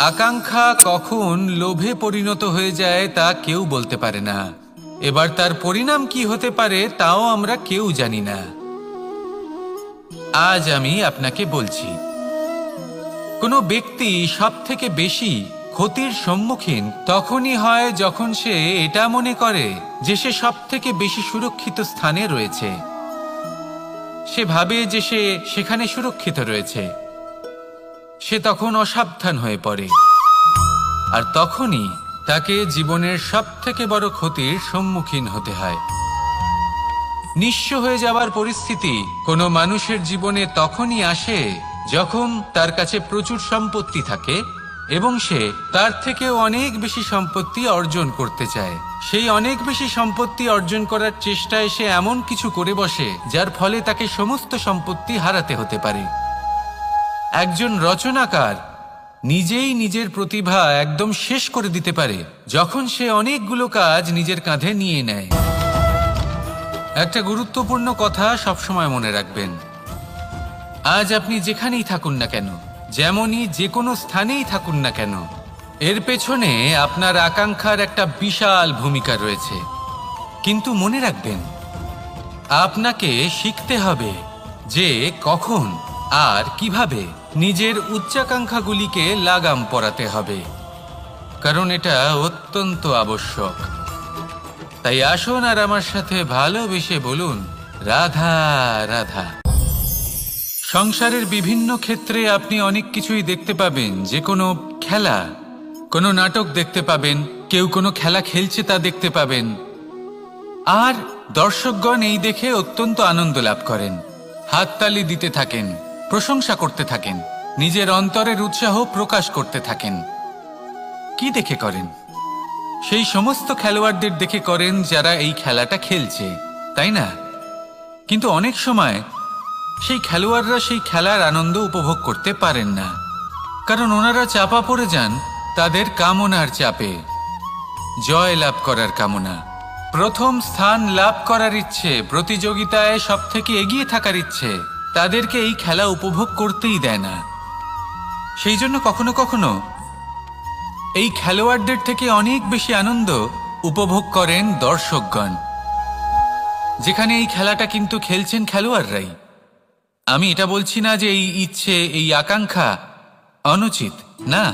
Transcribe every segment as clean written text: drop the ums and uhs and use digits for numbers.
আকাঙ্ক্ষা কখন লোভে পরিণত হয়ে যায় তা কেউ বলতে পারে না। এবার তার পরিণাম কি হতে পারে তাও আমরা কেউ জানি না। আজ আমি আপনাকে বলছি, কোনো ব্যক্তি সবথেকে বেশি ক্ষতির সম্মুখীন তখনই হয় যখন সে এটা মনে করে যে সে সবথেকে বেশি সুরক্ষিত স্থানে রয়েছে। সে ভাবে যে সে সেখানে সুরক্ষিত রয়েছে। সে তখন অসাবধান হয়ে পড়ে, আর তখনই তাকে জীবনের সবথেকে বড় ক্ষতির সম্মুখীন হতে হয়। নিঃস্ব হয়ে যাওয়ার পরিস্থিতি কোনো মানুষের জীবনে তখনই আসে যখন তার কাছে প্রচুর সম্পত্তি থাকে এবং সে তার থেকেও অনেক বেশি সম্পত্তি অর্জন করতে চায়। সেই অনেক বেশি সম্পত্তি অর্জন করার চেষ্টায় সে এমন কিছু করে বসে যার ফলে তাকে সমস্ত সম্পত্তি হারাতে হতে পারে। একজন রচনাকার নিজেই নিজের প্রতিভা একদম শেষ করে দিতে পারে যখন সে অনেকগুলো কাজ নিজের কাঁধে নিয়ে নেয়। একটা গুরুত্বপূর্ণ কথা সবসময় মনে রাখবেন, আজ আপনি যেখানেই থাকুন না কেন, যেমনই যে কোনো স্থানেই থাকুন না কেন, এর পেছনে আপনার আকাঙ্ক্ষার একটা বিশাল ভূমিকা রয়েছে। কিন্তু মনে রাখবেন, আপনাকে শিখতে হবে যে কখন আর কিভাবে নিজের উচ্চাকাঙ্ক্ষাগুলিকে লাগাম পরাতে হবে, কারণ এটা অত্যন্ত আবশ্যক। তাই আসুন আর আমার সাথে ভালোবেসে বলুন, রাধা রাধা। সংসারের বিভিন্ন ক্ষেত্রে আপনি অনেক কিছুই দেখতে পাবেন, যে কোনো খেলা, কোনো নাটক দেখতে পাবেন, কেউ কোনো খেলা খেলছে তা দেখতে পাবেন, আর দর্শকগণ এই দেখে অত্যন্ত আনন্দ লাভ করেন, হাততালি দিতে থাকেন, প্রশংসা করতে থাকেন, নিজের অন্তরের উৎসাহ প্রকাশ করতে থাকেন। কি দেখে করেন? সেই সমস্ত খেলোয়াড়দের দেখে করেন যারা এই খেলাটা খেলছে, তাই না? কিন্তু অনেক সময় সেই খেলোয়াড়রা সেই খেলার আনন্দ উপভোগ করতে পারেন না, কারণ ওনারা চাপা পড়ে যান তাদের কামনার চাপে। জয় লাভ করার কামনা, প্রথম স্থান লাভ করার ইচ্ছে, প্রতিযোগিতায় সবথেকে এগিয়ে থাকার ইচ্ছে তাদেরকে এই খেলা উপভোগ করতেই দেয় না। সেই জন্য কখনো কখনো এই খেলোয়াড়দের থেকে অনেক বেশি আনন্দ উপভোগ করেন দর্শকগণ, যেখানে এই খেলাটা কিন্তু খেলছেন খেলোয়াড়রাই। আমি এটা বলছি না যে এই ইচ্ছে, এই আকাঙ্ক্ষা অনুচিত না,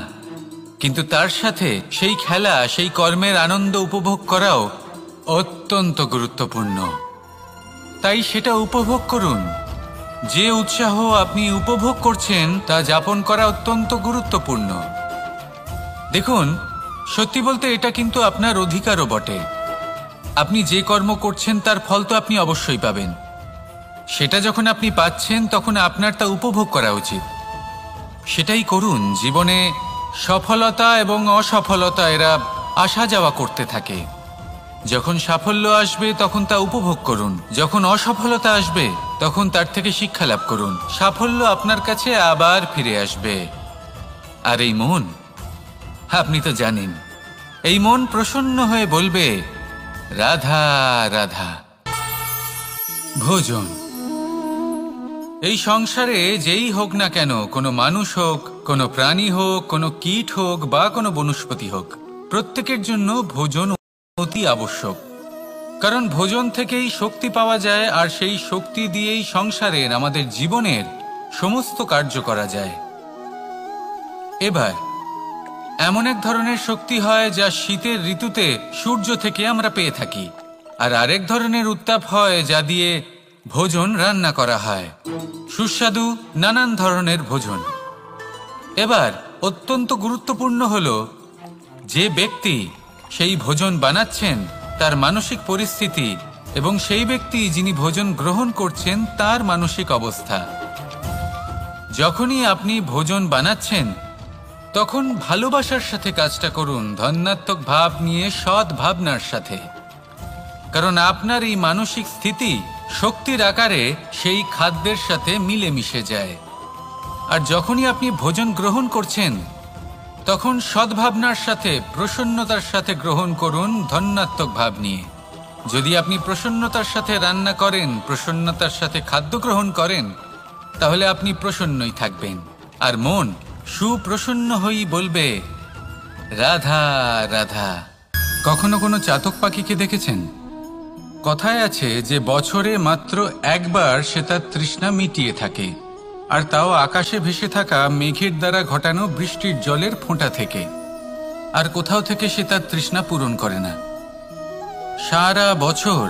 কিন্তু তার সাথে সেই খেলা, সেই কর্মের আনন্দ উপভোগ করাও অত্যন্ত গুরুত্বপূর্ণ। তাই সেটা উপভোগ করুন। যে উৎসাহ আপনি উপভোগ করছেন তা যাপন করা অত্যন্ত গুরুত্বপূর্ণ। দেখুন, সত্যি বলতে এটা কিন্তু আপনার অধিকারও বটে। আপনি যে কর্ম করছেন তার ফল তো আপনি অবশ্যই পাবেন। সেটা যখন আপনি পাচ্ছেন তখন আপনার তা উপভোগ করা উচিত। সেটাই করুন। জীবনে সফলতা এবং অসফলতা এরা আসা যাওয়া করতে থাকে। যখন সাফল্য আসবে তখন তা উপভোগ করুন, যখন অসফলতা আসবে তখন তার থেকে শিক্ষা লাভ করুন। সাফল্য আপনার কাছে আবার ফিরে আসবে। আর এই মন, আপনি তো জানেন, এই মন প্রসন্ন হয়ে বলবে, রাধা রাধা। ভোজন, এই সংসারে যেই হোক না কেন, কোনো মানুষ হোক, কোনো প্রাণী হোক, কোনো কীট হোক বা কোনো বনস্পতি হোক, প্রত্যেকের জন্য ভোজন অতি আবশ্যক। কারণ ভোজন থেকেই শক্তি পাওয়া যায়, আর সেই শক্তি দিয়েই সংসারের, আমাদের জীবনের সমস্ত কার্য করা যায়। এবার এমন এক ধরনের শক্তি হয় যা শীতের ঋতুতে সূর্য থেকে আমরা পেয়ে থাকি, আর আরেক ধরনের উত্তাপ হয় যা দিয়ে ভোজন রান্না করা হয়, সুস্বাদু নানান ধরনের ভোজন। এবার অত্যন্ত গুরুত্বপূর্ণ হলো যে ব্যক্তি সেই ভোজন বানাচ্ছেন তার মানসিক পরিস্থিতি এবং সেই ব্যক্তি যিনি ভোজন গ্রহণ করছেন তার মানসিক অবস্থা। যখনই আপনি ভোজন বানাচ্ছেন তখন ভালোবাসার সাথে কাজটা করুন, ধন্যাত্মক ভাব নিয়ে, সৎ ভাবনার সাথে। কারণ আপনার এই মানসিক স্থিতি শক্তির আকারে সেই খাদ্যের সাথে মিলে মিশে যায়। আর যখনই আপনি ভোজন গ্রহণ করছেন তখন সদ্ভাবনার সাথে, প্রসন্নতার সাথে গ্রহণ করুন, ধন্যাত্মক ভাব নিয়ে। যদি আপনি প্রসন্নতার সাথে রান্না করেন, প্রসন্নতার সাথে খাদ্য গ্রহণ করেন, তাহলে আপনি প্রসন্নই থাকবেন, আর মন সুপ্রসন্ন হই বলবে, রাধা রাধা। কখনো কোনো চাতক পাখিকে দেখেছেন? কথায় আছে যে বছরে মাত্র একবার সে তার তৃষ্ণা মিটিয়ে থাকে, আর তাও আকাশে ভেসে থাকা মেঘের দ্বারা ঘটানো বৃষ্টির জলের ফোঁটা থেকে। আর কোথাও থেকে সে তার তৃষ্ণা পূরণ করে না। সারা বছর